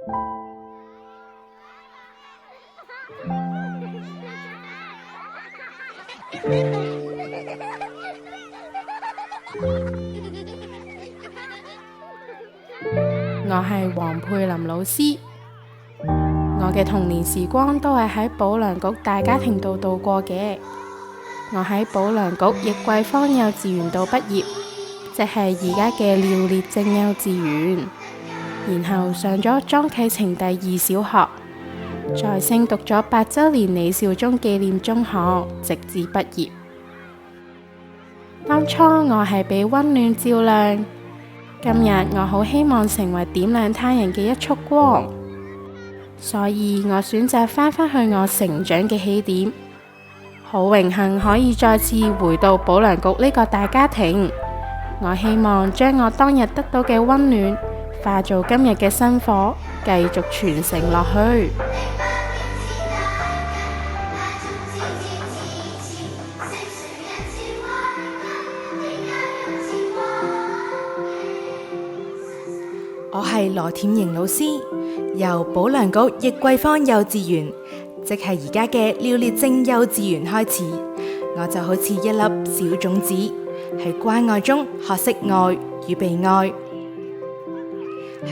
我係黃佩林老師，我嘅童年時光都係喺保良局大家庭度度過嘅。我喺保良局易桂芳幼稚園度畢業，即係而家嘅廖烈正幼稚園，然後上咗莊啟程第二小學，再升讀咗8周年李兆忠紀念中學，直至畢業。當初我係被溫暖照亮，今日我好希望成為點亮他人嘅一束光，所以我選擇返返去我成長嘅起點。好榮幸可以再次回到保良局呢個大家庭，我希望將我當日得到嘅溫暖化做今日嘅薪火，繼續傳承落去。我係羅恬瑩老師，由保良局易桂芳幼稚園，即係而家嘅廖烈正幼稚園開始，我就好似一粒小種子，喺關愛中學識愛與被愛。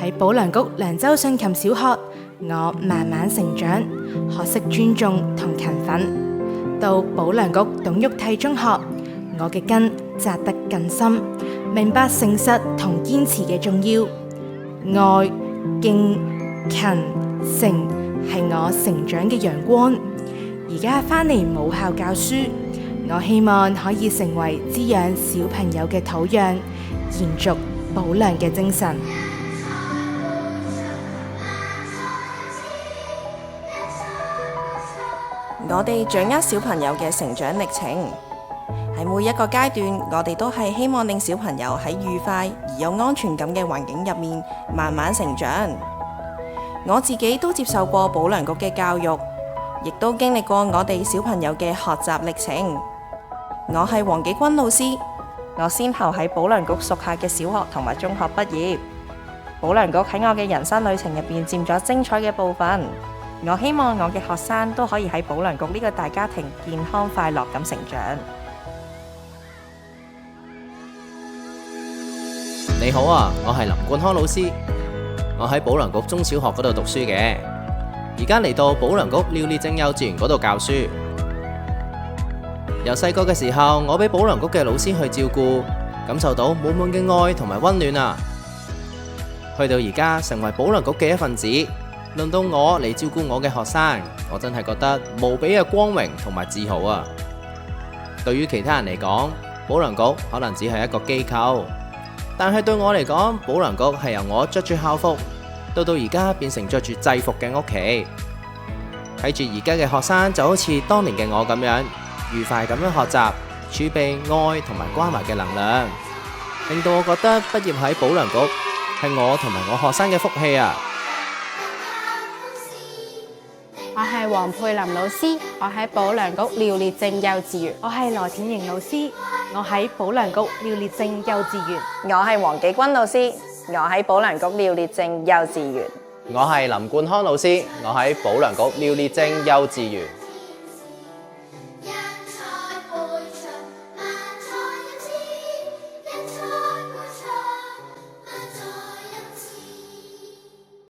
喺保良局良州信琴小學，我慢慢成長，學識尊重同勤奮。到保良局董玉娣中學，我嘅根扎得更深，明白誠實同堅持嘅重要。愛、敬、勤、誠係我成長嘅陽光。而家返嚟母校教書，我希望可以成為滋養小朋友嘅土壤，延續保良嘅精神。我哋掌握小朋友嘅成長歷程，喺每一個階段，我哋都係希望令小朋友喺愉快而有安全感嘅環境入面慢慢成長。我自己都接受過保良局嘅教育，亦都經歷過我哋小朋友嘅學習歷程。我係黃紀君老師，我先後喺保良局屬下嘅小學同埋中學畢業。保良局喺我嘅人生旅程入邊佔咗精彩嘅部分。我希望我嘅學生都可以喺保良局呢個大家庭健康快樂咁成長。你好啊，我係林冠康老師，我喺保良局中小學嗰度讀書嘅，而家嚟到保良局廖烈正幼稚園嗰度教書。由細個嘅時候，我俾保良局嘅老師去照顧，感受到滿滿嘅愛同埋溫暖啊。去到而家成為保良局嘅一份子，輪到我嚟照顧我嘅學生，我真係覺得無比嘅光榮同埋自豪啊！對於其他人嚟講，保良局可能只係一個機構，但係對我嚟講，保良局係由我着住校服，到而家變成着住制服嘅屋企。睇住而家嘅學生就好似當年嘅我咁樣，愉快咁樣學習，儲備愛同埋關懷嘅能量，令到我覺得畢業喺保良局係我同埋我學生嘅福氣啊！我係黃佩林老師，我喺保良局廖烈正幼稚園。我係羅恬瑩老師，我喺保良局廖烈正幼稚園。我係黃紀君老師，我喺保良局廖烈正幼稚園。我係林冠康老師，我喺保良局廖烈正幼稚園。